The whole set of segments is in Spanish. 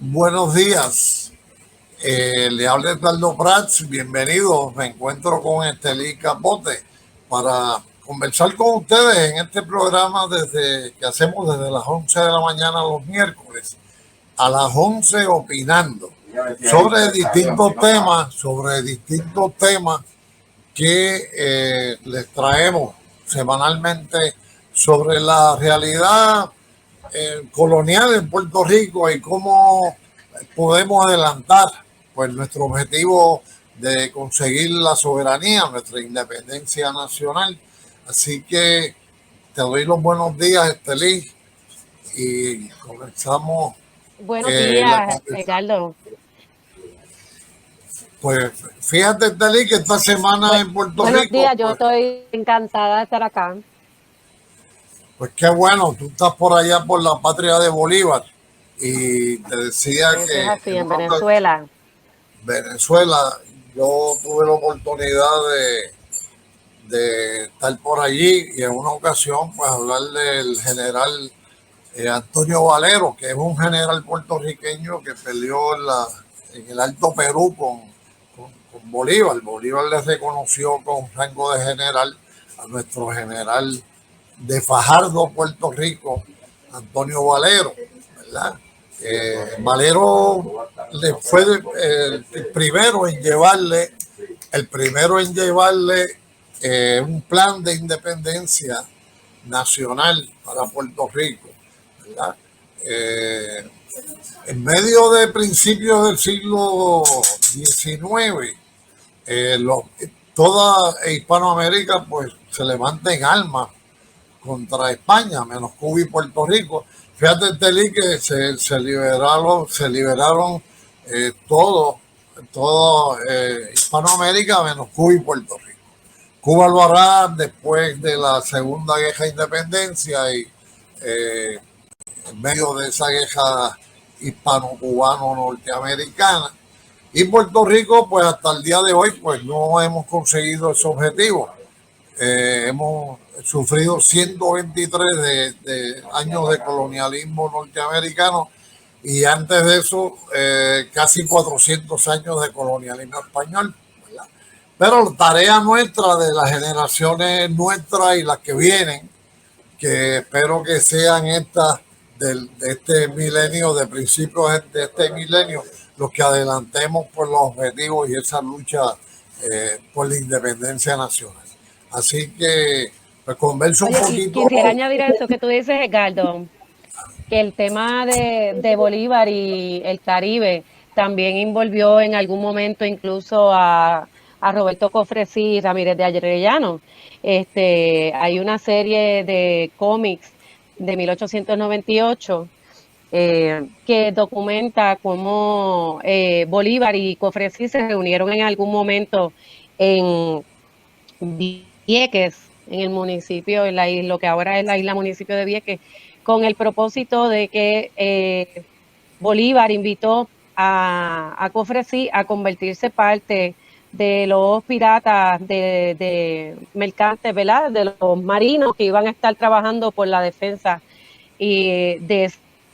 Buenos días, le habla Edgardo Prats, bienvenido. Me encuentro con Estelí Capote para conversar con ustedes en este programa que hacemos desde las 11 de la mañana los miércoles a las 11 opinando sobre distintos temas que les traemos semanalmente sobre la realidad colonial en Puerto Rico y cómo podemos adelantar pues nuestro objetivo de conseguir la soberanía, nuestra independencia nacional. Así que te doy los buenos días, Estelí, y comenzamos Buenos la días, conversación. Edgardo. Pues fíjate, Estelí, que esta semana en Puerto Buenos Rico, días, yo estoy encantada de estar acá. pues qué bueno, tú estás por allá por la patria de Bolívar y te decía Eso es que así, en en una ocasión Venezuela. Venezuela, yo tuve la oportunidad de estar por allí y en una ocasión pues hablar del general Antonio Valero, que es un general puertorriqueño que peleó en el Alto Perú con Bolívar. Bolívar le reconoció con rango de general a nuestro general de Fajardo, Puerto Rico, Antonio Valero, ¿verdad? Valero le fue el primero en llevarle un plan de independencia nacional para Puerto Rico, ¿verdad? Eh, en medio de principios del siglo XIX, toda Hispanoamérica pues se levanta en armas contra España, menos Cuba y Puerto Rico. Fíjate, Telí, que se liberaron todo Hispanoamérica, menos Cuba y Puerto Rico. Cuba lo hará después de la Segunda Guerra de Independencia y eh, en medio de esa guerra hispano-cubano-norteamericana. Y Puerto Rico, pues hasta el día de hoy, pues no hemos conseguido ese objetivo. Hemos sufrido 123 de años de colonialismo norteamericano y antes de eso casi 400 años de colonialismo español, ¿verdad? Pero la tarea nuestra, de las generaciones nuestras y las que vienen, que espero que sean estas de este milenio, de principios de este milenio, los que adelantemos por los objetivos y esa lucha por la independencia nacional. Así que pues converso un Oye, y poquito. quisiera añadir a eso que tú dices, Edgardo, que el tema de Bolívar y el Caribe también envolvió en algún momento incluso a Roberto Cofresí y Ramírez de Arellano. Hay una serie de cómics de 1898 que documenta cómo Bolívar y Cofresí se reunieron en algún momento en Vieques, en el municipio, en la isla, lo que ahora es la isla municipio de Vieques, con el propósito de que Bolívar invitó a Cofresí a convertirse parte de los piratas de mercantes, ¿verdad? De los marinos que iban a estar trabajando por la defensa y de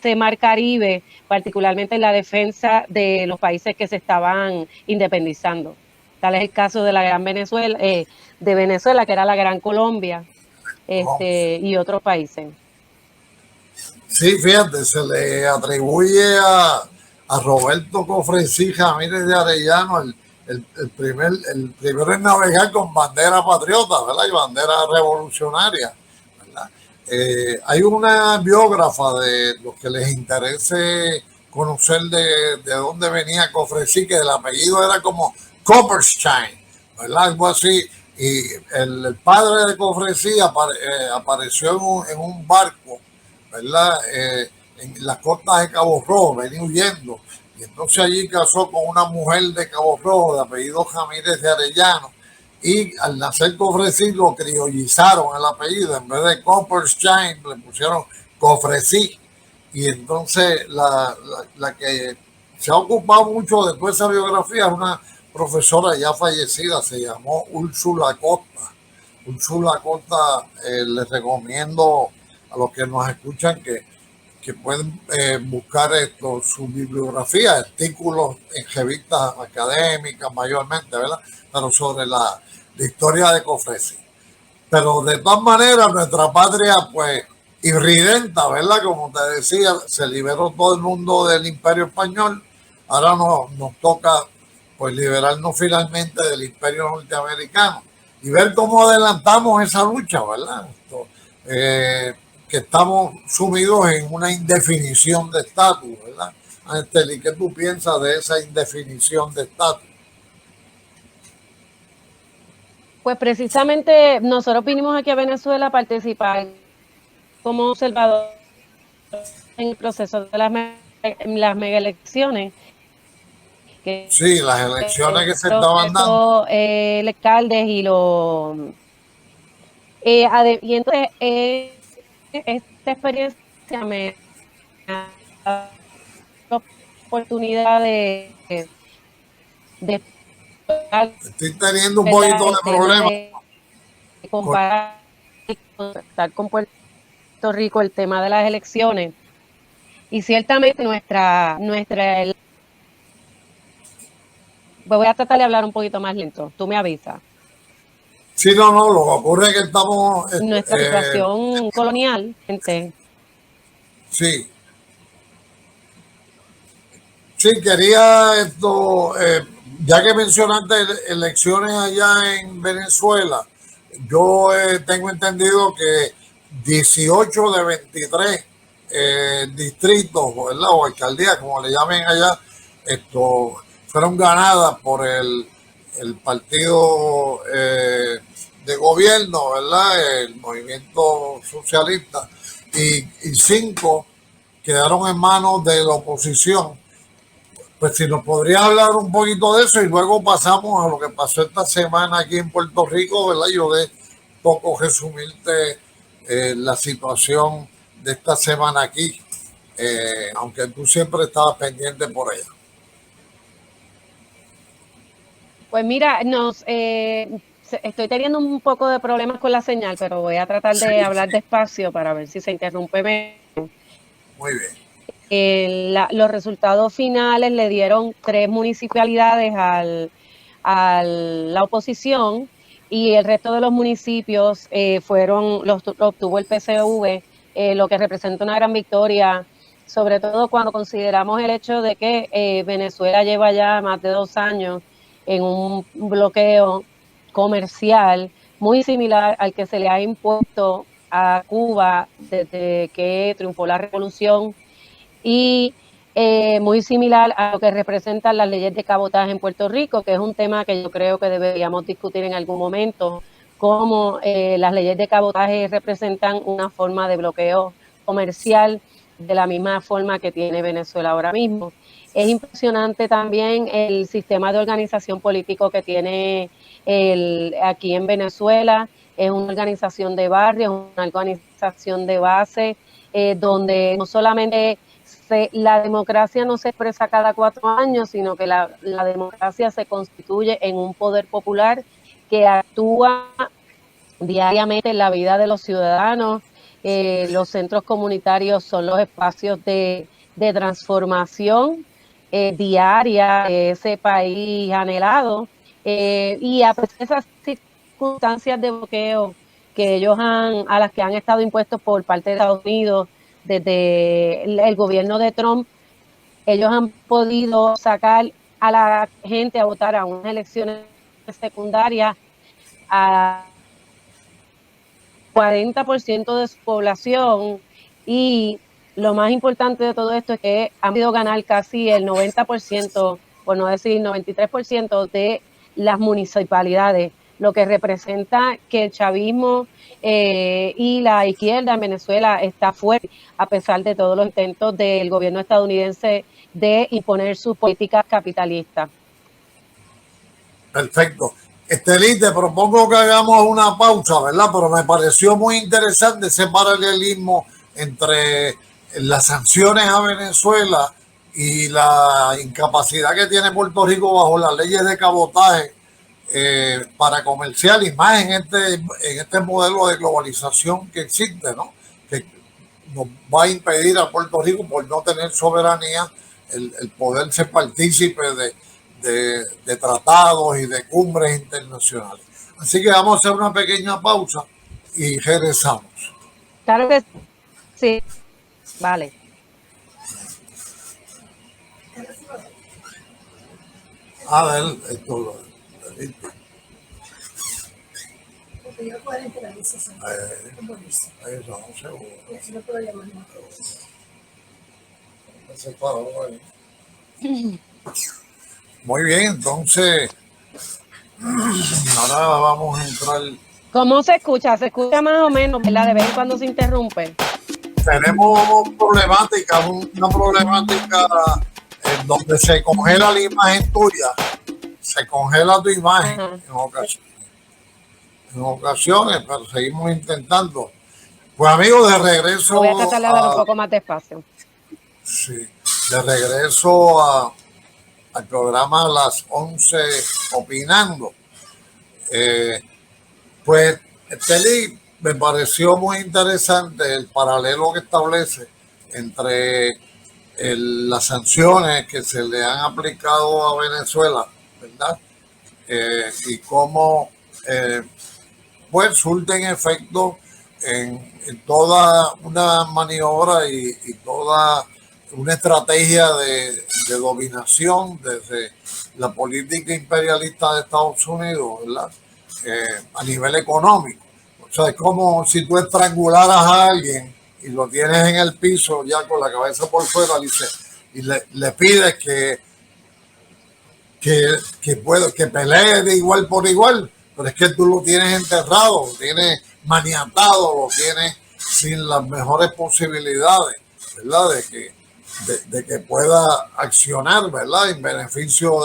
ese mar Caribe, particularmente en la defensa de los países que se estaban independizando. Tal es el caso de la Gran Venezuela, de Venezuela, que era la Gran Colombia, No, y otros países. sí, fíjate, se le atribuye a Roberto Cofresí Ramírez de Arellano el primero en navegar con bandera patriota, ¿verdad? Y bandera revolucionaria, ¿verdad? Hay una biógrafa de los que les interese conocer de dónde venía Cofresí, que el apellido era como Copperstein, ¿verdad? Algo así. Y el padre de Cofresí apareció en un barco, ¿verdad? En las costas de Cabo Rojo, venía huyendo. Y entonces allí casó con una mujer de Cabo Rojo, de apellido Ramírez de Arellano. Y al nacer Cofresí lo criollizaron el apellido. En vez de Copperstein le pusieron Cofresí. Y entonces la que se ha ocupado mucho de toda esa biografía es una profesora ya fallecida, se llamó Úrsula Costa. Úrsula Costa, les recomiendo a los que nos escuchan que pueden buscar su bibliografía, artículos en revistas académicas mayormente, ¿verdad? Pero sobre la historia de Cofresi. Pero de todas maneras, nuestra patria, pues, irridenta, ¿verdad? Como te decía, se liberó todo el mundo del Imperio Español. Ahora nos toca, pues, liberarnos finalmente del Imperio Norteamericano y ver cómo adelantamos esa lucha, ¿verdad? Que estamos sumidos en una indefinición de estatus, ¿verdad? Anesteli, ¿qué tú piensas de esa indefinición de estatus? Pues precisamente nosotros vinimos aquí a Venezuela a participar como observador en el proceso de las mega elecciones. Sí, las elecciones que se estaban dando. Alcaldes y los... y entonces esta experiencia me da la oportunidad de estoy teniendo un poquito de problemas. Comparar con Puerto Rico el tema de las elecciones. Y ciertamente voy a tratar de hablar un poquito más lento. Tú me avisas. Sí, no, lo que ocurre es que estamos... Nuestra situación colonial, gente. Sí. Sí, quería ya que mencionaste elecciones allá en Venezuela, yo tengo entendido que 18 de 23 distritos, ¿verdad? O alcaldías, como le llamen allá, fueron ganadas por el partido de gobierno, ¿verdad? El movimiento socialista, y 5 quedaron en manos de la oposición. Pues si nos podrías hablar un poquito de eso y luego pasamos a lo que pasó esta semana aquí en Puerto Rico, ¿verdad? Yo de poco resumirte la situación de esta semana aquí, aunque tú siempre estabas pendiente por ella. Pues mira, estoy teniendo un poco de problemas con la señal, pero voy a tratar de hablar despacio para ver si se interrumpe menos. Muy bien. Los resultados finales le dieron 3 municipalidades a la oposición y el resto de los municipios los obtuvo el PCV, lo que representa una gran victoria, sobre todo cuando consideramos el hecho de que Venezuela lleva ya más de 2 años en un bloqueo comercial muy similar al que se le ha impuesto a Cuba desde que triunfó la revolución, y muy similar a lo que representan las leyes de cabotaje en Puerto Rico, que es un tema que yo creo que deberíamos discutir en algún momento, cómo las leyes de cabotaje representan una forma de bloqueo comercial de la misma forma que tiene Venezuela ahora mismo. Es impresionante también el sistema de organización político que tiene aquí en Venezuela. Es una organización de barrios, una organización de base, donde no solamente la democracia no se expresa cada 4 años, sino que la democracia se constituye en un poder popular que actúa diariamente en la vida de los ciudadanos. Los centros comunitarios son los espacios de transformación diaria de ese país anhelado, y a pesar de esas circunstancias de bloqueo a las que han estado impuestos por parte de Estados Unidos desde el gobierno de Trump, ellos han podido sacar a la gente a votar a unas elecciones secundarias a 40% de su población, y lo más importante de todo esto es que han podido ganar casi el 90%, por no decir 93% de las municipalidades, lo que representa que el chavismo y la izquierda en Venezuela está fuerte, a pesar de todos los intentos del gobierno estadounidense de imponer sus políticas capitalistas. Perfecto. Estelí, te propongo que hagamos una pausa, ¿verdad? Pero me pareció muy interesante ese paralelismo entre las sanciones a Venezuela y la incapacidad que tiene Puerto Rico bajo las leyes de cabotaje para comercial, y más en este modelo de globalización que existe, ¿no? Que nos va a impedir a Puerto Rico, por no tener soberanía, el poder ser partícipe de tratados y de cumbres internacionales. Así que vamos a hacer una pequeña pausa y regresamos. Claro que sí. Vale. A ver, esto lo. Ahí no, seguro. Muy bien, entonces ahora vamos a entrar. ¿Cómo se escucha? Se escucha más o menos, ¿verdad? De vez en cuando se interrumpe. Tenemos una problemática en donde se congela la imagen tuya, se congela tu imagen en ocasiones, pero seguimos intentando. Pues amigos, de regreso. Voy a tratar de hablar un poco más despacio. Sí, de regreso al programa Las 11 Opinando. Pues, Teli, me pareció muy interesante el paralelo que establece entre las sanciones que se le han aplicado a Venezuela, ¿verdad? Y cómo pues surten efecto en toda una maniobra y toda una estrategia de dominación desde la política imperialista de Estados Unidos, ¿verdad? A nivel económico. O sea, es como si tú estrangularas a alguien y lo tienes en el piso ya con la cabeza por fuera y le pides que pelee de igual por igual, pero es que tú lo tienes enterrado, lo tienes maniatado, lo tienes sin las mejores posibilidades, ¿verdad? De que pueda accionar, ¿verdad? En beneficio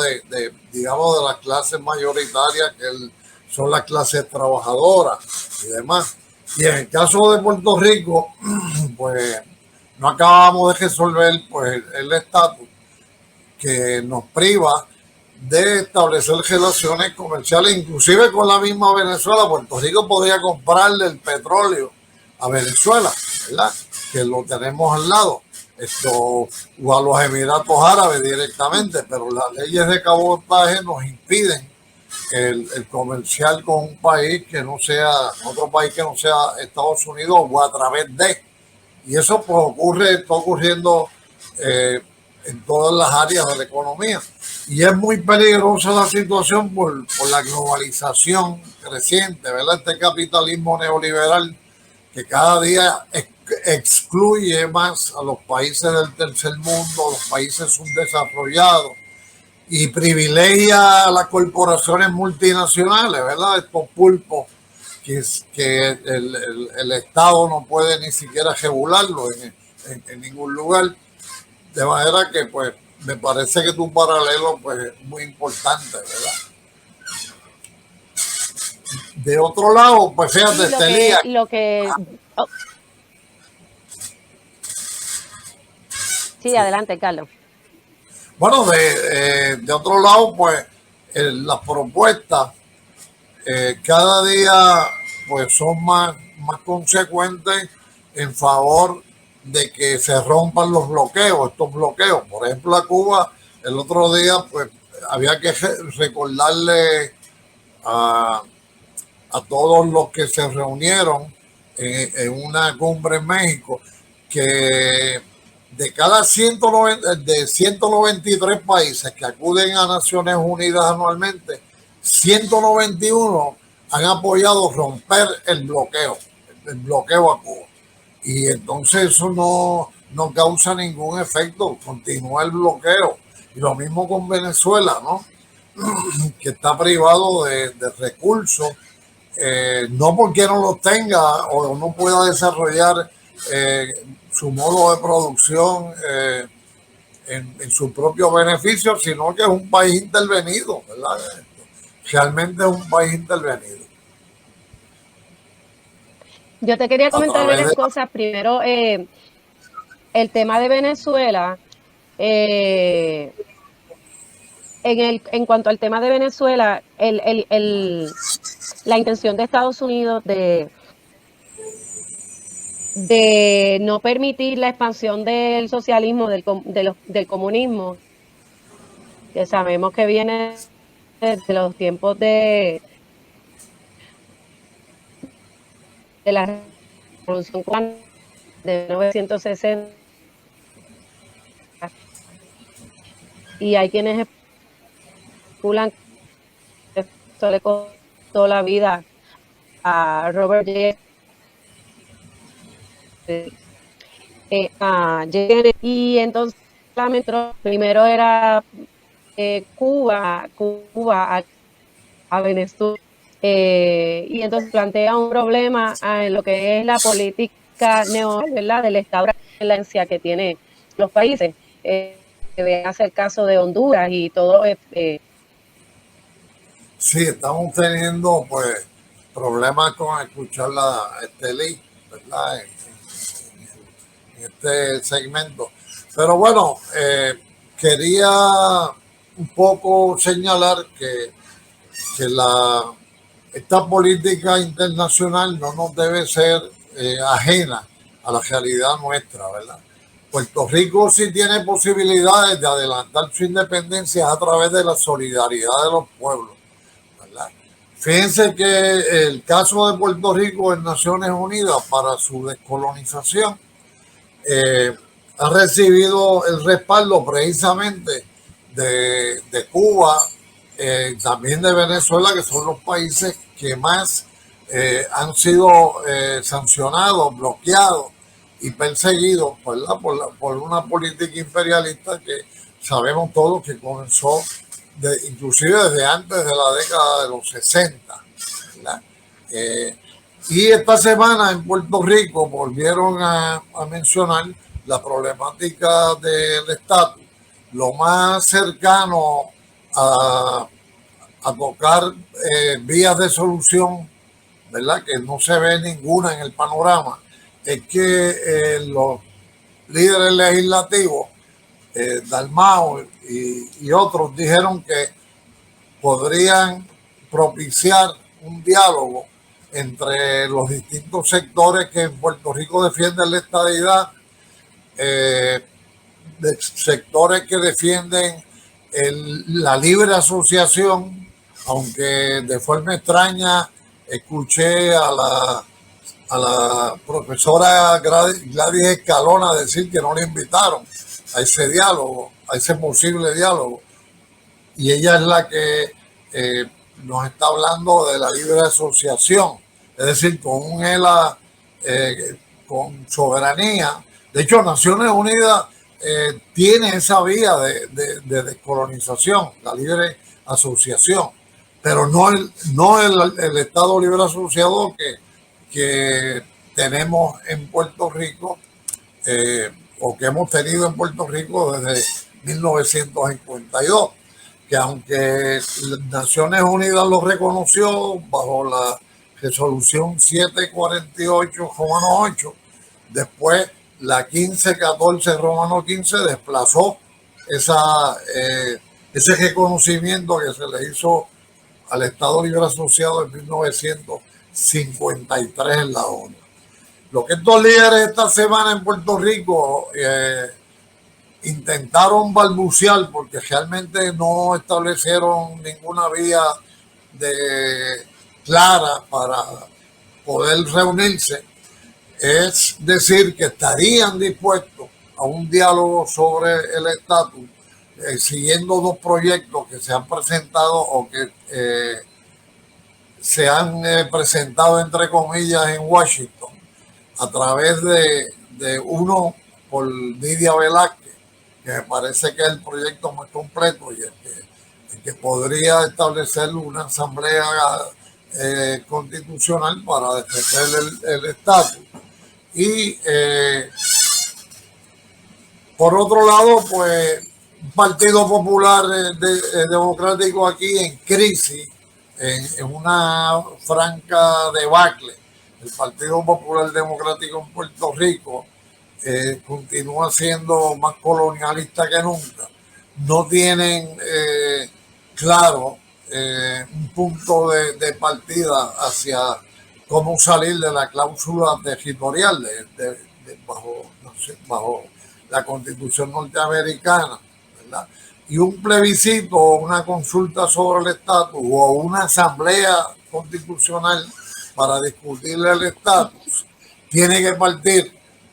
digamos, de las clases mayoritarias que son las clases trabajadoras y demás. Y en el caso de Puerto Rico, pues no acabamos de resolver pues el estatus que nos priva de establecer relaciones comerciales, inclusive con la misma Venezuela. Puerto Rico podría comprarle el petróleo a Venezuela, ¿verdad? Que lo tenemos al lado, o a los Emiratos Árabes directamente, pero las leyes de cabotaje nos impiden el comercial con un país que no sea, otro país que no sea Estados Unidos o a través de. Y eso pues está ocurriendo en todas las áreas de la economía. Y es muy peligrosa la situación por la globalización creciente, ¿verdad? Este capitalismo neoliberal que cada día excluye más a los países del tercer mundo, a los países subdesarrollados, y privilegia a las corporaciones multinacionales, ¿verdad? Estos pulpos que el Estado no puede ni siquiera regularlo en ningún lugar. De manera que, pues, me parece que tu paralelo, pues, es muy importante, ¿verdad? De otro lado, pues, fíjate, Sí, adelante, Carlos. Bueno, de otro lado, pues, las propuestas cada día, pues, son más consecuentes en favor de que se rompan los bloqueos, estos bloqueos. Por ejemplo, a Cuba, el otro día, pues, había que recordarle a todos los que se reunieron en una cumbre en México que de cada 193 países que acuden a Naciones Unidas anualmente, 191 han apoyado romper el bloqueo a Cuba. Y entonces eso no causa ningún efecto, continúa el bloqueo. Y lo mismo con Venezuela, ¿no? Que está privado de recursos, no porque no los tenga o no pueda desarrollar su modo de producción en su propio beneficio, sino que es un país intervenido, ¿verdad? Realmente es un país intervenido. Yo te quería comentar varias cosas. Primero, el tema de Venezuela. En cuanto al tema de Venezuela, la intención de Estados Unidos de de no permitir la expansión del socialismo, del comunismo, que sabemos que viene de los tiempos de la Revolución Cubana de 1960, y hay quienes especulan que esto le costó la vida a Robert J. Y entonces primero era Cuba a Venezuela, y entonces plantea un problema en lo que es la política neoliberal, ¿verdad?, del Estado de excelencia que tiene los países. Que hace el caso de Honduras y todo. Sí, estamos teniendo pues problemas con escuchar este link, ¿verdad? En este segmento. Pero bueno, quería un poco señalar que esta política internacional no nos debe ser ajena a la realidad nuestra, ¿verdad? Puerto Rico sí tiene posibilidades de adelantar su independencia a través de la solidaridad de los pueblos, ¿verdad? Fíjense que el caso de Puerto Rico en Naciones Unidas para su descolonización ha recibido el respaldo precisamente de Cuba, también de Venezuela, que son los países que más han sido sancionados, bloqueados y perseguidos, ¿verdad?, por una política imperialista que sabemos todos que comenzó inclusive desde antes de la década de los 60, ¿verdad? Y esta semana en Puerto Rico volvieron a mencionar la problemática del estatus. Lo más cercano a tocar vías de solución, ¿verdad?, que no se ve ninguna en el panorama, es que los líderes legislativos, Dalmau y otros, dijeron que podrían propiciar un diálogo entre los distintos sectores que en Puerto Rico defienden la estadidad, de sectores que defienden la libre asociación, aunque de forma extraña escuché a la profesora Gladys Escalona decir que no le invitaron a ese diálogo, a ese posible diálogo, y ella es la que nos está hablando de la libre asociación, es decir, con un ELA con soberanía. De hecho, Naciones Unidas tiene esa vía de descolonización, la libre asociación, pero no el Estado libre asociado que tenemos en Puerto Rico, o que hemos tenido en Puerto Rico desde 1952, que aunque Naciones Unidas lo reconoció bajo la resolución 748-8, después la 1514-15 desplazó ese reconocimiento que se le hizo al Estado Libre Asociado en 1953 en la ONU. Lo que estos líderes esta semana en Puerto Rico intentaron balbucear, porque realmente no establecieron ninguna vía clara para poder reunirse, es decir, que estarían dispuestos a un diálogo sobre el estatus, siguiendo dos proyectos que se han presentado o que se han presentado, entre comillas, en Washington, a través de uno por Nidia Velázquez, que me parece que es el proyecto más completo y el que podría establecer una asamblea constitucional para defender el estatus. Y por otro lado, pues un Partido Popular Democrático aquí en crisis, en una franca debacle. El Partido Popular Democrático en Puerto Rico continúa siendo más colonialista que nunca. No tienen claro un punto de partida hacia cómo salir de la cláusula territorial bajo la Constitución norteamericana, ¿verdad? Y un plebiscito o una consulta sobre el estatus o una asamblea constitucional para discutir el estatus tiene que partir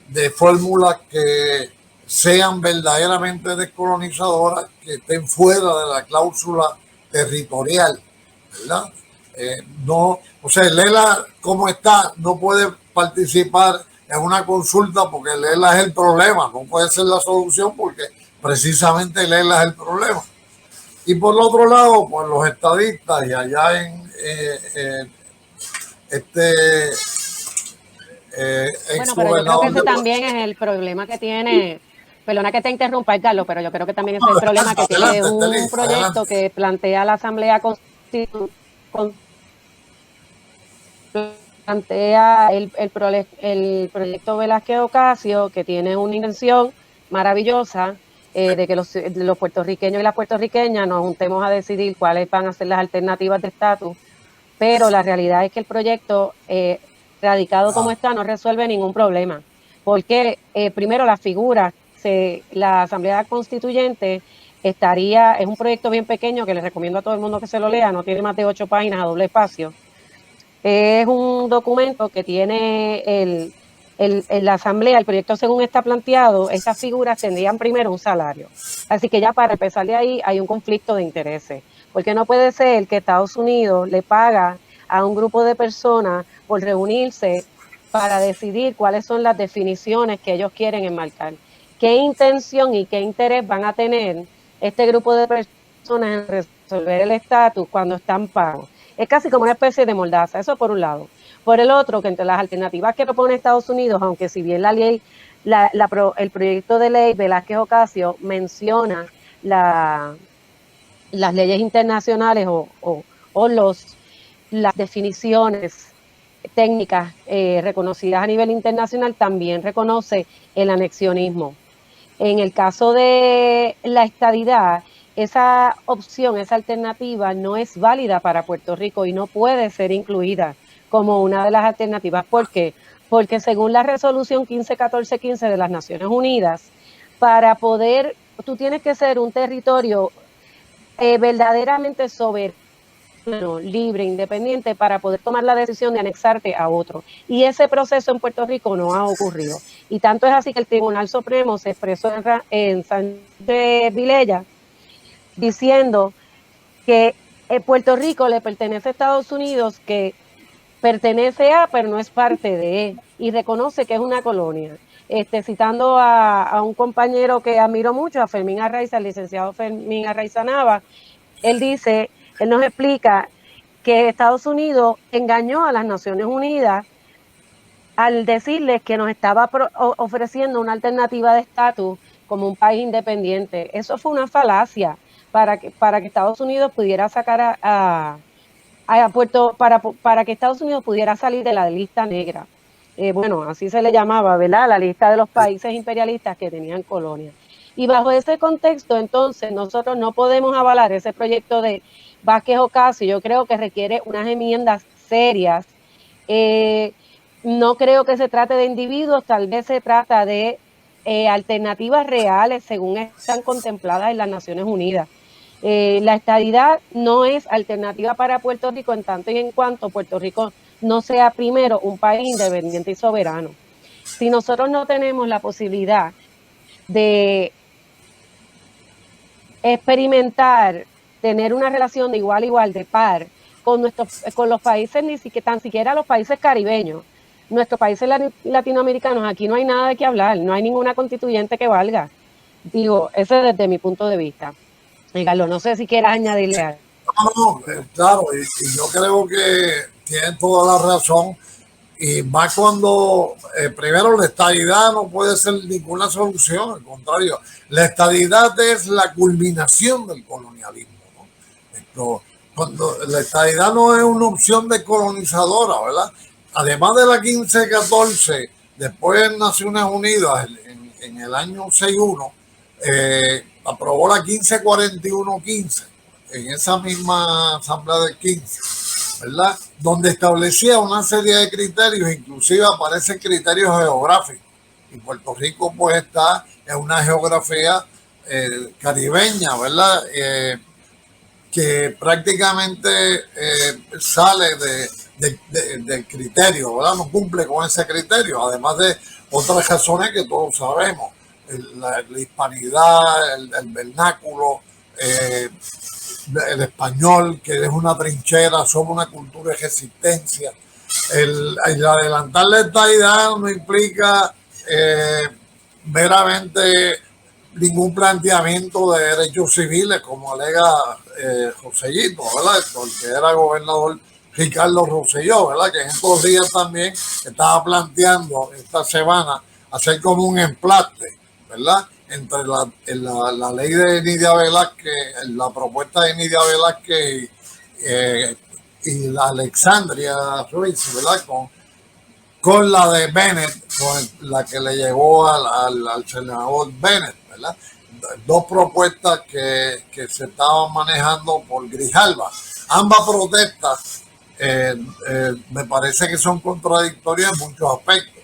de fórmulas que sean verdaderamente descolonizadoras, que estén fuera de la cláusula territorial, ¿verdad? No, o sea, Lela como está no puede participar en una consulta porque Lela es el problema, no puede ser la solución porque precisamente Lela es el problema. Y por el otro lado, pues los estadistas y allá en bueno, pero yo creo que ese también es el problema que tiene, perdona que te interrumpa, Carlos, pero yo creo que también ese es el problema que tiene un proyecto que plantea la Asamblea Constitucional, plantea el proyecto Velázquez Ocasio, que tiene una intención maravillosa de que los puertorriqueños y las puertorriqueñas nos juntemos a decidir cuáles van a ser las alternativas de estatus, pero la realidad es que el proyecto radicado como está no resuelve ningún problema, porque primero las figuras, la Asamblea Constituyente es un proyecto bien pequeño que les recomiendo a todo el mundo que se lo lea, no tiene más de 8 páginas a doble espacio. Es un documento que tiene la Asamblea, el proyecto según está planteado, estas figuras tendrían primero un salario. Así que ya para empezar de ahí hay un conflicto de intereses, porque no puede ser que Estados Unidos le paga a un grupo de personas por reunirse para decidir cuáles son las definiciones que ellos quieren enmarcar. ¿Qué intención y qué interés van a tener este grupo de personas en resolver el estatus cuando están pagos? Es casi como una especie de mordaza, eso por un lado. Por el otro, que entre las alternativas que propone Estados Unidos, aunque si bien la ley, el proyecto de ley Velázquez Ocasio menciona las leyes internacionales o las definiciones técnicas reconocidas a nivel internacional, también reconoce el anexionismo. En el caso de la estadidad, esa opción, esa alternativa no es válida para Puerto Rico y no puede ser incluida como una de las alternativas. ¿Por qué? Porque según la resolución 151415 de las Naciones Unidas, tú tienes que ser un territorio verdaderamente soberano, libre, independiente, para poder tomar la decisión de anexarte a otro. Y ese proceso en Puerto Rico no ha ocurrido. Y tanto es así que el Tribunal Supremo se expresó en Sánchez Vilella diciendo que Puerto Rico le pertenece a Estados Unidos, que pertenece a, pero no es parte de, y reconoce que es una colonia. Citando a un compañero que admiro mucho, a Fermín Arraiza, el licenciado Fermín Arraiza Nava, él nos explica que Estados Unidos engañó a las Naciones Unidas al decirles que nos estaba ofreciendo una alternativa de estatus como un país independiente. Eso fue una falacia para que Estados Unidos pudiera sacar para que Estados Unidos pudiera salir de la lista negra. Bueno, así se le llamaba, ¿verdad? La lista de los países imperialistas que tenían colonias. Y bajo ese contexto, entonces, nosotros no podemos avalar ese proyecto de Vázquez Ocasio. Yo creo que requiere unas enmiendas serias. No creo que se trate de individuos, tal vez se trata de alternativas reales según están contempladas en las Naciones Unidas. La estadidad no es alternativa para Puerto Rico en tanto y en cuanto Puerto Rico no sea primero un país independiente y soberano. Si nosotros no tenemos la posibilidad de experimentar, tener una relación de igual a igual, de par, con los países, tan siquiera los países caribeños, nuestros países latinoamericanos, aquí no hay nada de qué hablar, no hay ninguna constituyente que valga. Digo, ese es desde mi punto de vista. Carlos, no sé si quieras añadirle algo. No, claro, y yo creo que tienen toda la razón, y más cuando primero la estadidad no puede ser ninguna solución, al contrario, la estadidad es la culminación del colonialismo, ¿no? Cuando la estadidad no es una opción descolonizadora, ¿verdad? Además de la 1514, después en Naciones Unidas, en el año 61, aprobó la 1541-15 en esa misma asamblea del 15, ¿verdad? donde establecía una serie de criterios, inclusive aparecen criterios geográficos. Y Puerto Rico pues está en una geografía caribeña, ¿verdad? Que prácticamente sale del criterio, ¿verdad? No cumple con ese criterio, además de otras razones que todos sabemos, la hispanidad, el vernáculo, el español, que es una trinchera, somos una cultura de resistencia. El adelantarle esta idea no implica meramente ningún planteamiento de derechos civiles, como alega Rosellito, ¿verdad? Porque era gobernador Ricardo Rosselló, ¿verdad? Que en estos días también estaba planteando esta semana hacer como un emplaste, ¿verdad? Entre la ley de Nidia Velázquez, la propuesta de Nidia Velázquez y la Alexandria Ruiz, ¿verdad? Con la de Bennett, con la que le llegó al senador Bennett, ¿verdad? Dos propuestas que se estaban manejando por Grijalva. Ambas protestas me parece que son contradictorias en muchos aspectos,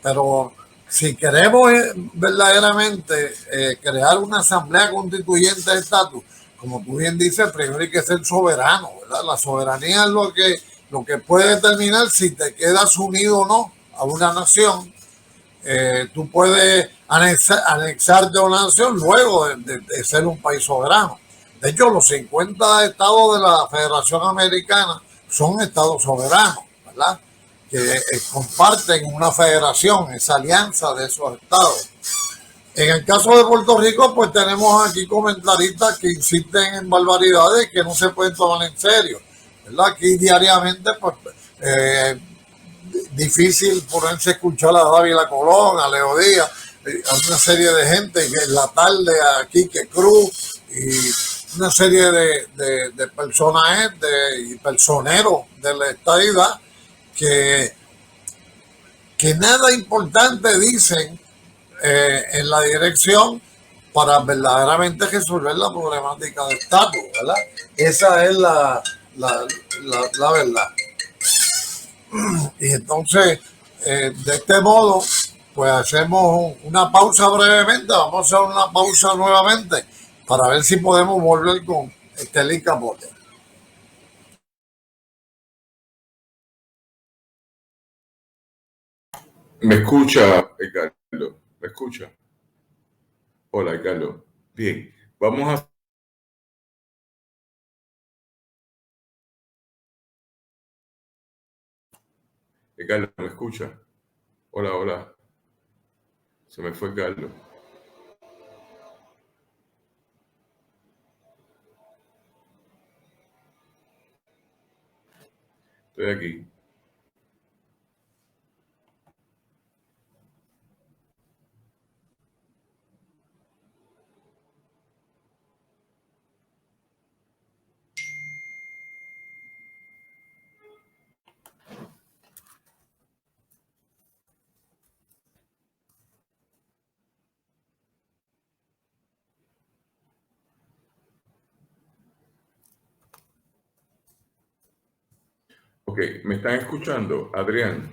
pero si queremos verdaderamente crear una asamblea constituyente de estatus, como tú bien dices, primero hay que ser soberano, ¿verdad? La soberanía es lo que puede determinar si te quedas unido o no a una nación. Tú puedes anexarte a una nación luego de ser un país soberano. De hecho, los 50 estados de la Federación Americana son estados soberanos, ¿verdad? Que comparten una federación, esa alianza de esos estados. En el caso de Puerto Rico, pues tenemos aquí comentaristas que insisten en barbaridades que no se pueden tomar en serio, ¿verdad? Aquí diariamente, pues, difícil ponerse a escuchar a Dávila Colón, a Leo Díaz, a una serie de gente, que en la tarde a Quique Cruz y una serie de personajes y personeros de la estadidad que nada importante dicen en la dirección para verdaderamente resolver la problemática de estatus, ¿verdad? Esa es la verdad. Y entonces, de este modo, pues hacemos una pausa brevemente, vamos a hacer una pausa nuevamente para ver si podemos volver con Estelín Capote. ¿Me escucha, Carlos? ¿Me escucha? Hola, Carlos. Bien, vamos a... Carlos, ¿me escucha? Hola, hola. Se me fue Carlos. Estoy aquí. Ok, ¿me están escuchando? Adrián.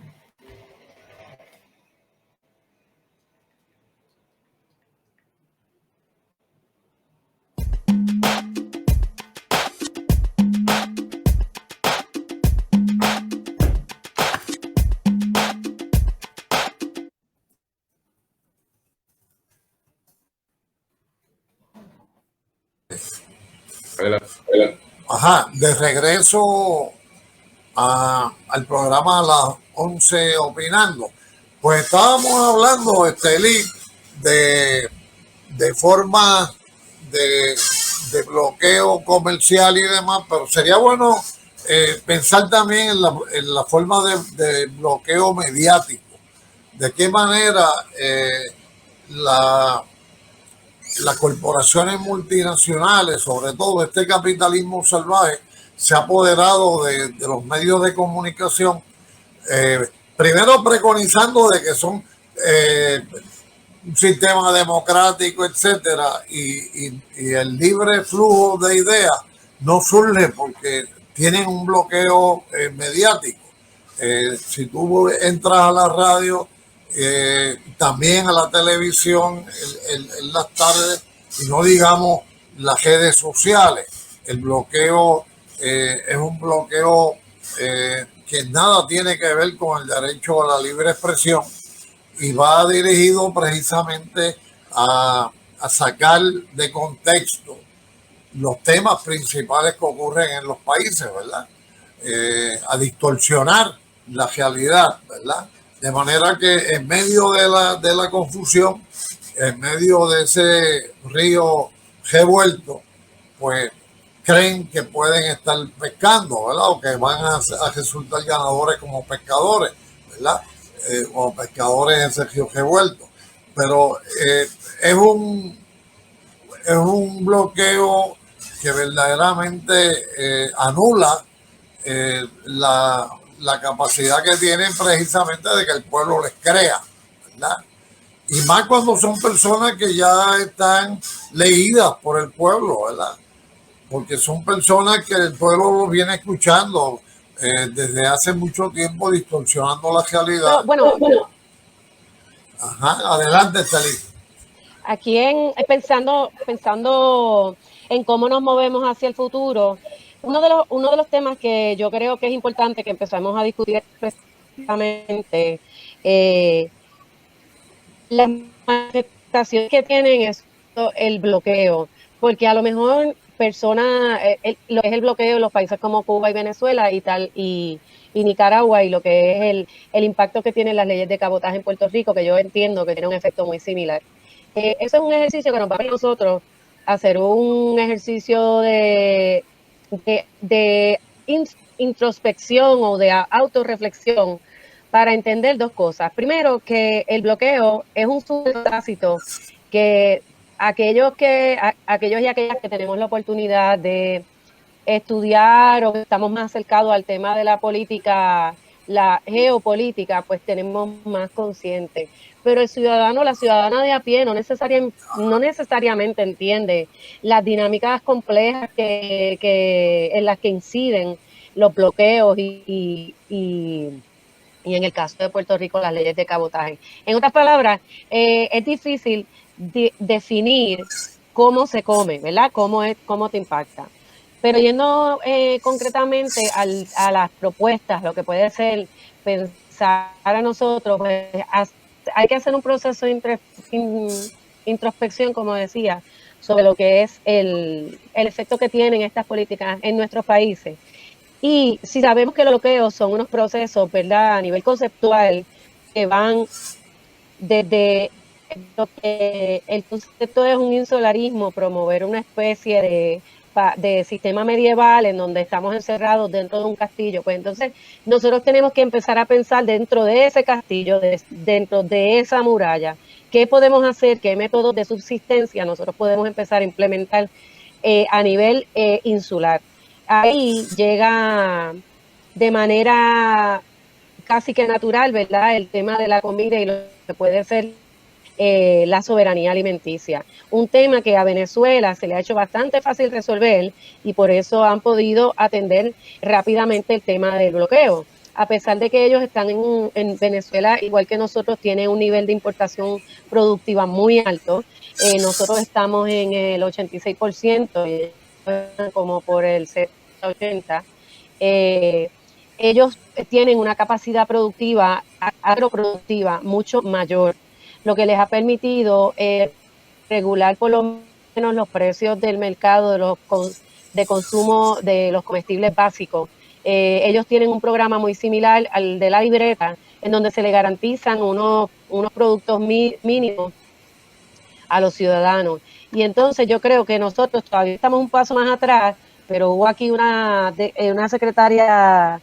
Ajá, de regreso al programa a las 11 opinando. Pues estábamos hablando, Estelí, de forma de bloqueo comercial y demás, pero sería bueno pensar también en la forma de bloqueo mediático. De qué manera las corporaciones multinacionales, sobre todo este capitalismo salvaje, se ha apoderado de los medios de comunicación, primero preconizando de que son un sistema democrático, etcétera, y el libre flujo de ideas no surge porque tienen un bloqueo mediático. Si tú entras a la radio, también a la televisión en las tardes, y no digamos las redes sociales, el bloqueo es un bloqueo que nada tiene que ver con el derecho a la libre expresión y va dirigido precisamente a sacar de contexto los temas principales que ocurren en los países, ¿verdad? A distorsionar la realidad, ¿verdad? De manera que en medio de la confusión, en medio de ese río revuelto, pues creen que pueden estar pescando, ¿verdad? O que van a resultar ganadores como pescadores, ¿verdad? Como pescadores en ese río revuelto. Pero es un bloqueo que verdaderamente anula la capacidad que tienen precisamente de que el pueblo les crea, ¿verdad? Y más cuando son personas que ya están leídas por el pueblo, ¿verdad? Porque son personas que el pueblo lo viene escuchando desde hace mucho tiempo, distorsionando la realidad. No, bueno, Ajá, adelante, Estelí. aquí pensando en cómo nos movemos hacia el futuro, uno de los temas que yo creo que es importante que empezamos a discutir precisamente la manifestación que tienen es el bloqueo, porque a lo mejor lo que es el bloqueo en los países como Cuba y Venezuela y tal, y Nicaragua, y lo que es el impacto que tienen las leyes de cabotaje en Puerto Rico, que yo entiendo que tiene un efecto muy similar. Eso es un ejercicio que nos va a nosotros hacer un ejercicio de introspección o de autorreflexión para entender dos cosas. Primero, que el bloqueo es un sujeto tácito que aquellos y aquellas que tenemos la oportunidad de estudiar o que estamos más acercados al tema de la política, la geopolítica, pues tenemos más consciente. Pero el ciudadano, la ciudadana de a pie no necesariamente entiende las dinámicas complejas en las que inciden los bloqueos y en el caso de Puerto Rico las leyes de cabotaje. En otras palabras, es difícil definir cómo se come, ¿verdad? Cómo te impacta. Pero yendo concretamente a las propuestas, lo que puede ser pensar a nosotros, pues, hay que hacer un proceso de introspección, como decía, sobre lo que es el efecto que tienen estas políticas en nuestros países. Y si sabemos que los bloqueos son unos procesos, ¿verdad?, a nivel conceptual, que van desde lo que el concepto es un insularismo, promover una especie de sistema medieval en donde estamos encerrados dentro de un castillo, pues entonces nosotros tenemos que empezar a pensar dentro de ese castillo, dentro de esa muralla, qué podemos hacer, qué métodos de subsistencia nosotros podemos empezar a implementar a nivel insular. Ahí llega de manera casi que natural, ¿verdad?, el tema de la comida y lo que puede ser la soberanía alimenticia. Un tema que a Venezuela se le ha hecho bastante fácil resolver y por eso han podido atender rápidamente el tema del bloqueo. A pesar de que ellos están en Venezuela, igual que nosotros, tienen un nivel de importación productiva muy alto. Nosotros estamos en el 86%, y como por el 70%. Ellos tienen una capacidad productiva, agroproductiva, mucho mayor, lo que les ha permitido regular por lo menos los precios del mercado de consumo de los comestibles básicos. Ellos tienen un programa muy similar al de la libreta, en donde se le garantizan unos productos mínimos a los ciudadanos. Y entonces yo creo que nosotros todavía estamos un paso más atrás, pero hubo aquí una secretaria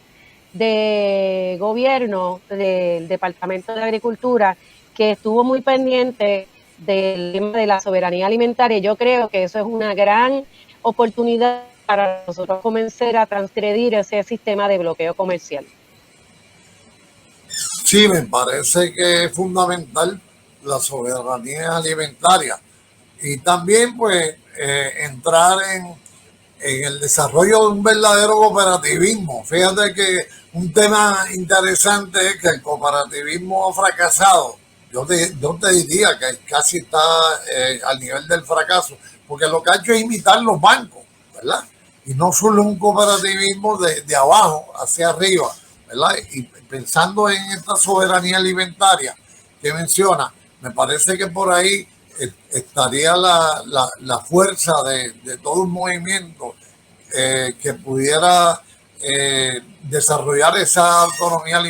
de gobierno del Departamento de Agricultura que estuvo muy pendiente del tema de la soberanía alimentaria. Yo creo que eso es una gran oportunidad para nosotros comenzar a transgredir ese sistema de bloqueo comercial. Sí, me parece que es fundamental la soberanía alimentaria y también pues entrar en el desarrollo de un verdadero cooperativismo. Fíjate que un tema interesante es que el cooperativismo ha fracasado. Yo te diría que casi está al nivel del fracaso, porque lo que ha hecho es imitar los bancos, ¿verdad? Y no solo un cooperativismo de abajo hacia arriba, ¿verdad? Y pensando en esta soberanía alimentaria que menciona, me parece que por ahí estaría la fuerza de todo un movimiento que pudiera desarrollar esa autonomía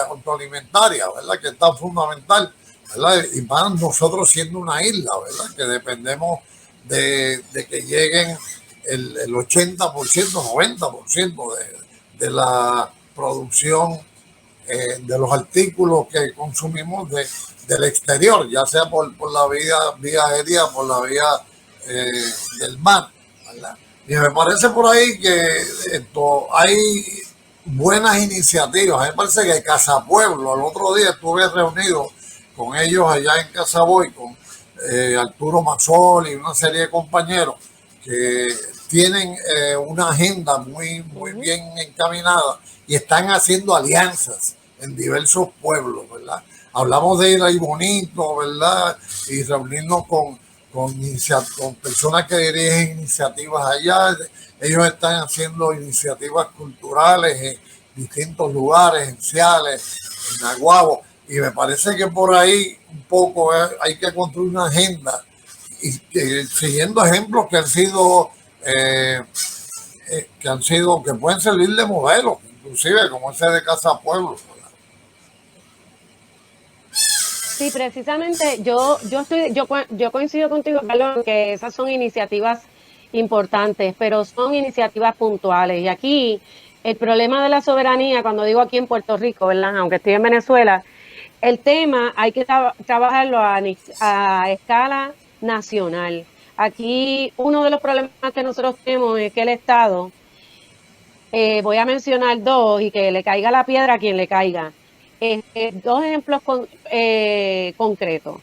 autoalimentaria, ¿verdad? Que está fundamental, ¿verdad? Y más nosotros siendo una isla, ¿verdad? Que dependemos de que lleguen el 80%, 90% de la producción de los artículos que consumimos del exterior, ya sea por la vía aérea, por la vía del mar, ¿verdad? Y me parece por ahí que hay buenas iniciativas. A mí me parece que Casa Pueblo, el otro día estuve reunido con ellos allá en Casaboy, con Arturo Mazzoli y una serie de compañeros que tienen una agenda muy bien encaminada y están haciendo alianzas en diversos pueblos, ¿verdad? Hablamos de ir ahí bonito, ¿verdad? Y reunirnos con personas que dirigen iniciativas allá. Ellos están haciendo iniciativas culturales en distintos lugares, en Ciales, en Aguabo, y me parece que por ahí un poco hay que construir una agenda y siguiendo ejemplos que pueden servir de modelo, inclusive como ese de Casa Pueblo. Sí, precisamente yo coincido contigo, Carlos, que esas son iniciativas importantes, pero son iniciativas puntuales. Y aquí el problema de la soberanía, cuando digo aquí en Puerto Rico, ¿verdad? Aunque estoy en Venezuela, el tema hay que trabajarlo a escala nacional. Aquí uno de los problemas que nosotros tenemos es que el Estado, voy a mencionar dos y que le caiga la piedra a quien le caiga. Dos ejemplos concretos.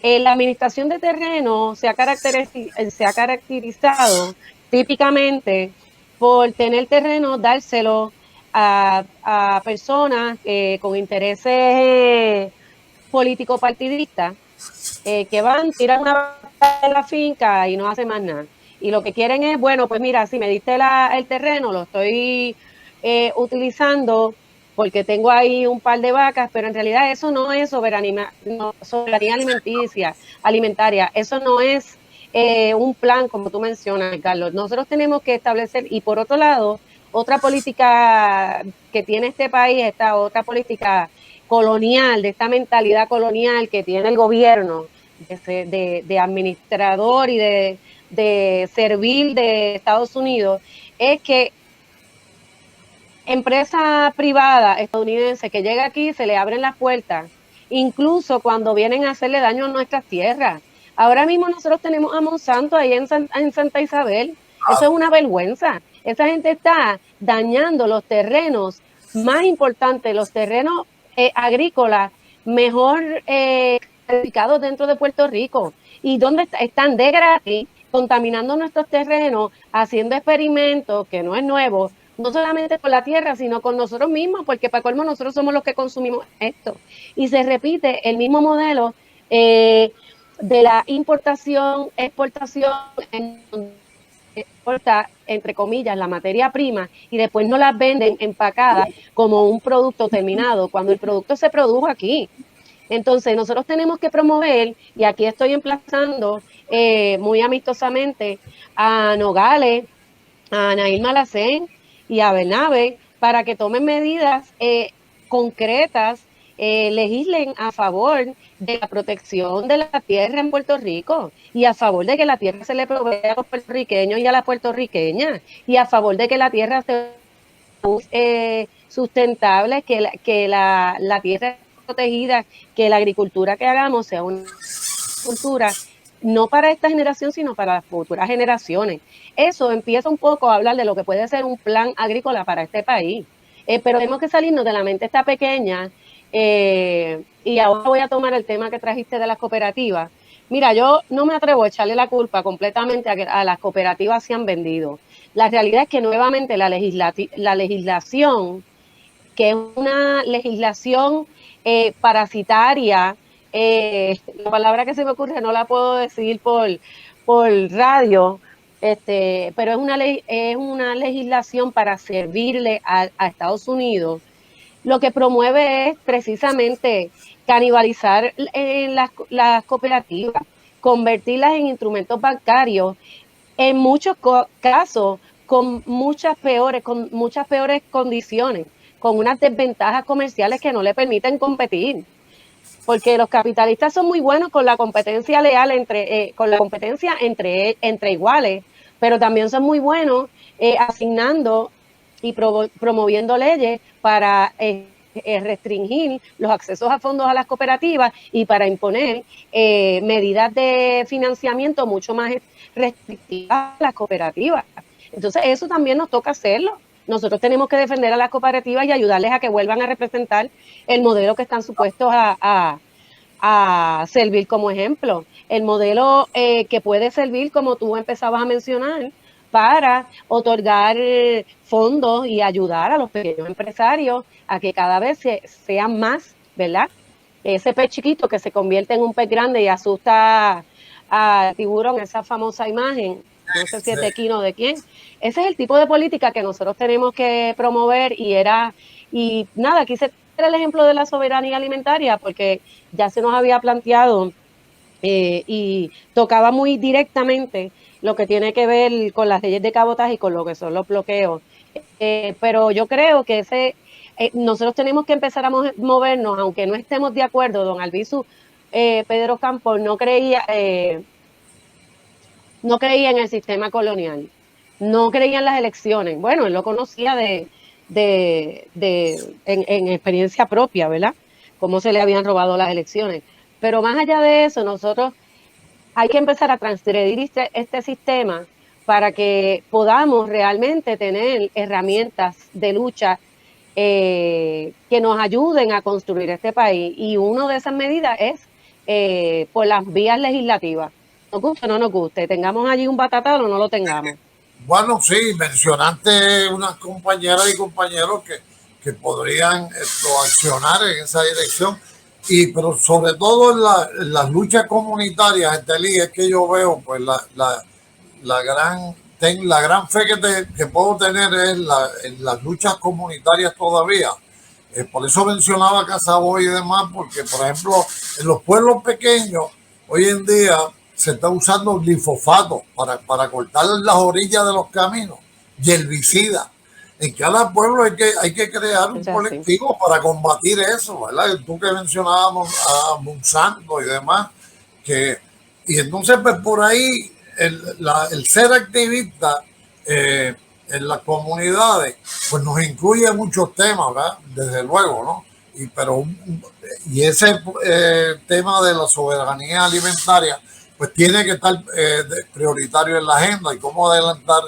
La administración de terreno se ha caracterizado típicamente por tener terreno, dárselo a personas con intereses político-partidistas que van, tiran una batalla en la finca y no hacen más nada. Y lo que quieren es, bueno, pues mira, si me diste el terreno, lo estoy utilizando porque tengo ahí un par de vacas, pero en realidad eso no es soberanía alimentaria, eso no es un plan como tú mencionas, Carlos. Nosotros tenemos que establecer, y por otro lado, otra política que tiene este país, esta otra política colonial, de esta mentalidad colonial que tiene el gobierno, de administrador y de servil de Estados Unidos, es que empresa privada estadounidense que llega aquí se le abren las puertas, incluso cuando vienen a hacerle daño a nuestras tierras. Ahora mismo nosotros tenemos a Monsanto ahí en Santa Isabel. Eso es una vergüenza. Esa gente está dañando los terrenos más importantes, los terrenos agrícolas mejor calificados dentro de Puerto Rico. ¿Y dónde están de gratis, contaminando nuestros terrenos, haciendo experimentos, que no es nuevo, no solamente con la tierra, sino con nosotros mismos, porque para colmo nosotros somos los que consumimos esto. Y se repite el mismo modelo de la importación, exportación, exporta, entre comillas, la materia prima y después no las venden empacada como un producto terminado, cuando el producto se produjo aquí. Entonces nosotros tenemos que promover, y aquí estoy emplazando muy amistosamente a Nogales, a Nail Malacén y a Bernabe para que tomen medidas concretas, legislen a favor de la protección de la tierra en Puerto Rico y a favor de que la tierra se le provea a los puertorriqueños y a las puertorriqueñas y a favor de que la tierra sea sustentable, que la tierra protegida, que la agricultura que hagamos sea una agricultura no para esta generación, sino para las futuras generaciones. Eso empieza un poco a hablar de lo que puede ser un plan agrícola para este país. Pero tenemos que salirnos de la mente esta pequeña, y ahora voy a tomar el tema que trajiste de las cooperativas, Mira, yo no me atrevo a echarle la culpa completamente a que a las cooperativas se han vendido. La realidad es que nuevamente la legislación, que es una legislación parasitaria, la palabra que se me ocurre no la puedo decir por radio, pero es una legislación para servirle a Estados Unidos. Lo que promueve es precisamente canibalizar en las cooperativas, convertirlas en instrumentos bancarios, en muchos casos con muchas peores condiciones, con unas desventajas comerciales que no le permiten competir. Porque los capitalistas son muy buenos con la competencia leal con la competencia entre iguales, pero también son muy buenos asignando y promoviendo leyes para restringir los accesos a fondos a las cooperativas y para imponer medidas de financiamiento mucho más restrictivas a las cooperativas. Entonces eso también nos toca hacerlo. Nosotros tenemos que defender a las cooperativas y ayudarles a que vuelvan a representar el modelo que están supuestos a servir como ejemplo. El modelo que puede servir, como tú empezabas a mencionar, para otorgar fondos y ayudar a los pequeños empresarios a que cada vez sean más, ¿verdad? Ese pez chiquito que se convierte en un pez grande y asusta al tiburón, esa famosa imagen, no sé si es de Quino o de quién. Ese es el tipo de política que nosotros tenemos que promover y nada, quise traer el ejemplo de la soberanía alimentaria porque ya se nos había planteado y tocaba muy directamente lo que tiene que ver con las leyes de cabotaje y con lo que son los bloqueos. Pero yo creo que nosotros tenemos que empezar a movernos, aunque no estemos de acuerdo. Don Albizu Pedro Campos no creía en el sistema colonial, no creía en las elecciones. Bueno, él lo conocía en experiencia propia, ¿verdad? Cómo se le habían robado las elecciones. Pero más allá de eso, nosotros hay que empezar a transgredir este sistema para que podamos realmente tener herramientas de lucha que nos ayuden a construir este país. Y una de esas medidas es por las vías legislativas. Nos guste o no nos guste, tengamos allí un batatado o no lo tengamos. Bueno, sí, mencionaste unas compañeras y compañeros que podrían accionar en esa dirección, pero sobre todo en las luchas comunitarias, Estelí, es que yo veo pues la gran fe que puedo tener en las luchas comunitarias todavía. Por eso mencionaba Casaboy y demás, porque por ejemplo en los pueblos pequeños hoy en día se está usando glifosato para cortar las orillas de los caminos y herbicida. En cada pueblo hay que crear un colectivo para combatir eso, ¿verdad? Tú que mencionábamos a Monsanto y demás, y entonces pues por ahí el ser activista en las comunidades pues nos incluye muchos temas, ¿verdad? Desde luego, ¿no? Y ese tema de la soberanía alimentaria pues tiene que estar prioritario en la agenda y cómo adelantar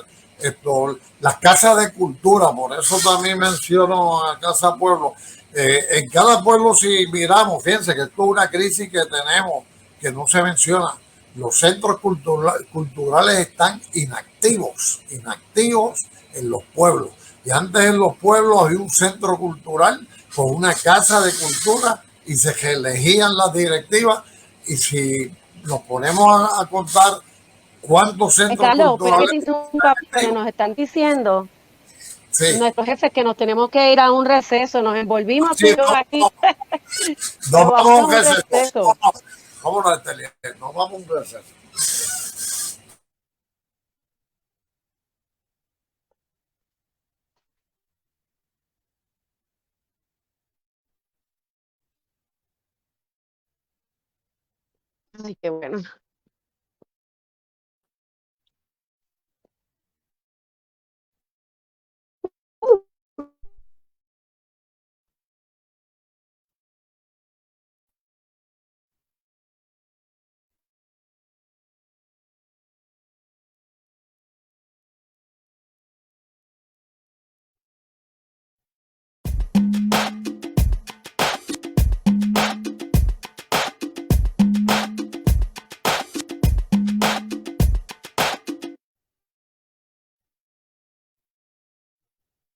las casas de cultura. Por eso también menciono a Casa Pueblo. En cada pueblo, si miramos, fíjense que esto es una crisis que tenemos que no se menciona. Los centros culturales están inactivos en los pueblos. Y antes en los pueblos había un centro cultural con una casa de cultura y se elegían las directivas. Y si nos ponemos a contar cuántos centros culturales que nos están diciendo sí. Nuestros jefes que nos tenemos que ir a un receso, nos envolvimos sí, aquí. No vamos a un receso. Vámonos, no vamos a un receso. Ay, qué bueno.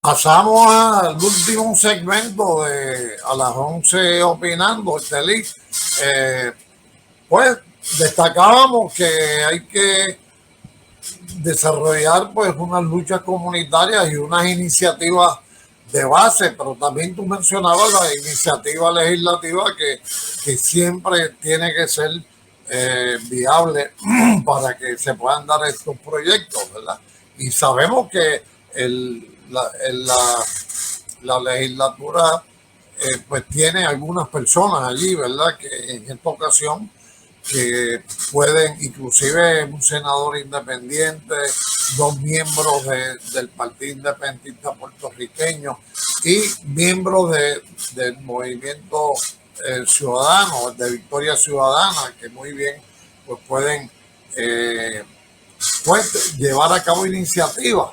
Pasamos al último segmento de a las 11 opinando, Estelí. Pues destacábamos que hay que desarrollar pues unas luchas comunitarias y unas iniciativas de base, pero también tú mencionabas la iniciativa legislativa que siempre tiene que ser viable para que se puedan dar estos proyectos, ¿verdad? Y sabemos que la legislatura pues tiene algunas personas allí, ¿verdad? Que en esta ocasión que pueden, inclusive un senador independiente, dos miembros del Partido Independentista Puertorriqueño y miembros del movimiento ciudadano, de Victoria Ciudadana, que muy bien pues pueden pues, llevar a cabo iniciativas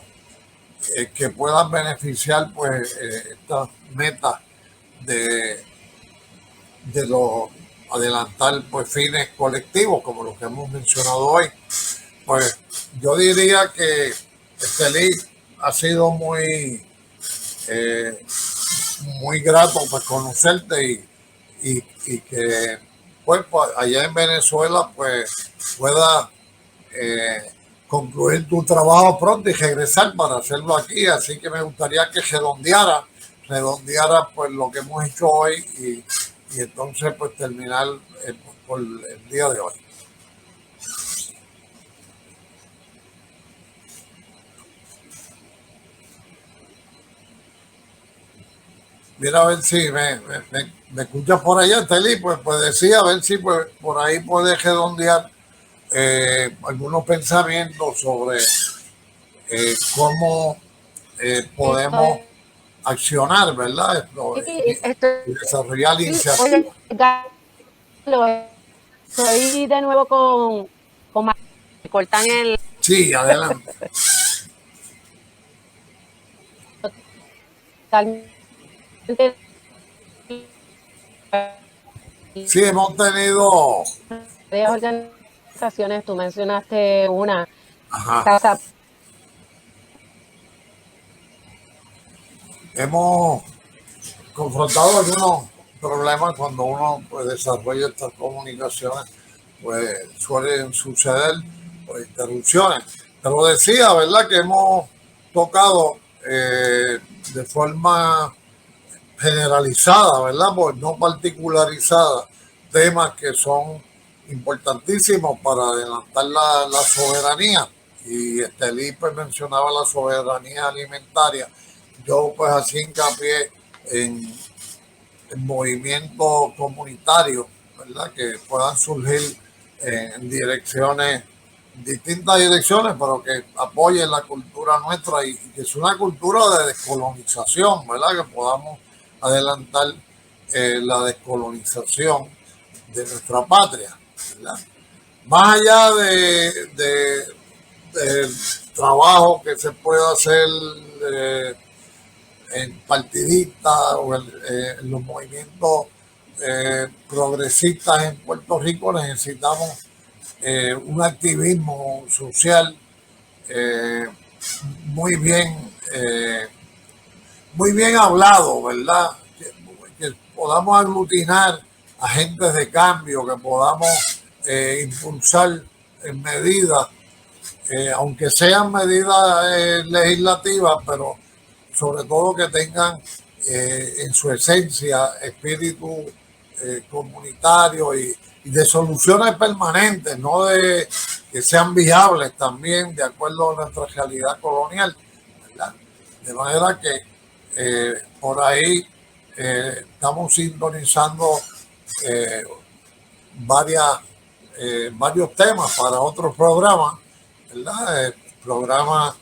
que puedan beneficiar pues estas metas de, de los adelantar pues fines colectivos como los que hemos mencionado hoy. Pues yo diría que Estelí ha sido eh, muy grato pues conocerte y que pues allá en Venezuela pues pueda eh, concluir tu trabajo pronto y regresar para hacerlo aquí. Así que me gustaría que redondeara pues lo que hemos hecho hoy y entonces pues terminar por el día de hoy. Mira a ver si me escuchas por allá, Teli, pues decía, a ver si pues, por ahí puedes redondear algunos pensamientos sobre cómo podemos Estoy, accionar, ¿verdad? Y desarrollar iniciativas. oye, Carlos, estoy de nuevo con me cortan el Sí, adelante. totalmente Sí, hemos tenido, varias organizaciones, tú mencionaste una ajá, casa. hemos confrontado algunos problemas cuando uno pues, desarrolla estas comunicaciones, pues suelen suceder pues, interrupciones. Pero decía, ¿verdad? Que hemos tocado de forma generalizada, ¿verdad? Pues no particularizada, temas que son importantísimos para adelantar la soberanía. Y Estelí pues, mencionaba la soberanía alimentaria. Yo pues así hincapié en movimientos comunitarios, ¿verdad? Que puedan surgir en direcciones, distintas direcciones, pero que apoyen la cultura nuestra y que es una cultura de descolonización, ¿verdad? Que podamos adelantar la descolonización de nuestra patria, ¿verdad? Más allá del trabajo que se pueda hacer eh, en partidistas o en los movimientos progresistas en Puerto Rico, necesitamos un activismo social eh, muy bien muy bien hablado, ¿verdad? Que podamos aglutinar agentes de cambio, que podamos impulsar medidas, aunque sean medidas legislativas, pero sobre todo que tengan en su esencia espíritu comunitario y de soluciones permanentes, no de que sean viables también de acuerdo a nuestra realidad colonial, ¿verdad? De manera que por ahí estamos sintonizando eh, varias, varios temas para otros programas, ¿verdad? Programas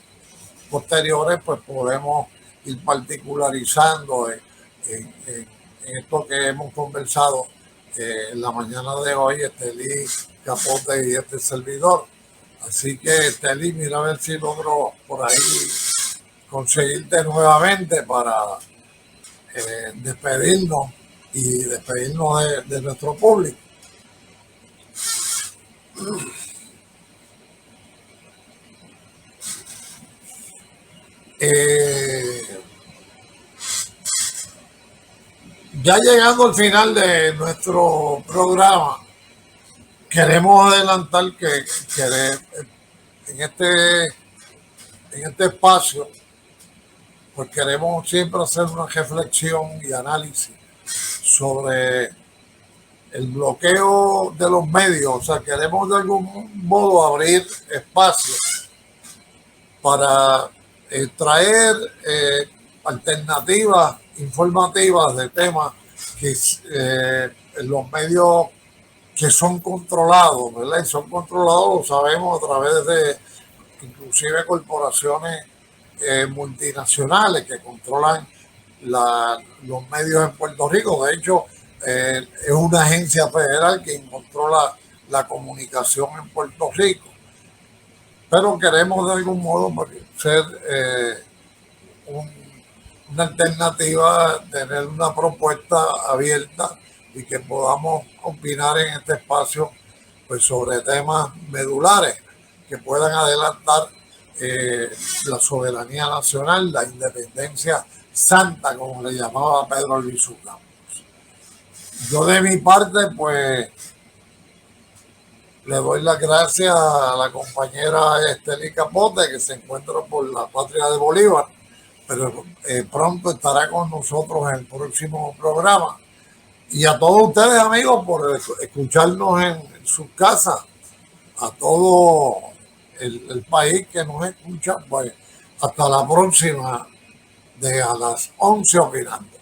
posteriores, pues podemos ir particularizando en esto que hemos conversado en la mañana de hoy, Estelí Capote y este servidor. Así que, Estelí, mira a ver si logro por ahí conseguirte nuevamente para despedirnos y despedirnos de nuestro público. Eh, Ya llegando al final de nuestro programa, queremos adelantar que en este espacio, pues queremos siempre hacer una reflexión y análisis sobre el bloqueo de los medios. O sea, queremos de algún modo abrir espacios para traer alternativas informativas de temas que los medios que son controlados, ¿verdad? Y son controlados, lo sabemos, a través de inclusive corporaciones multinacionales que controlan los medios en Puerto Rico. De hecho, es una agencia federal que controla la comunicación en Puerto Rico. Pero queremos de algún modo ser una alternativa, tener una propuesta abierta y que podamos opinar en este espacio pues sobre temas medulares que puedan adelantar la soberanía nacional, la independencia santa, como le llamaba Pedro Albizu Campos. Yo de mi parte, pues le doy las gracias a la compañera Esteli Capote, que se encuentra por la patria de Bolívar, pero pronto estará con nosotros en el próximo programa. Y a todos ustedes, amigos, por escucharnos en sus casas, a todo el país que nos escucha, pues hasta la próxima de a las 11 opinando.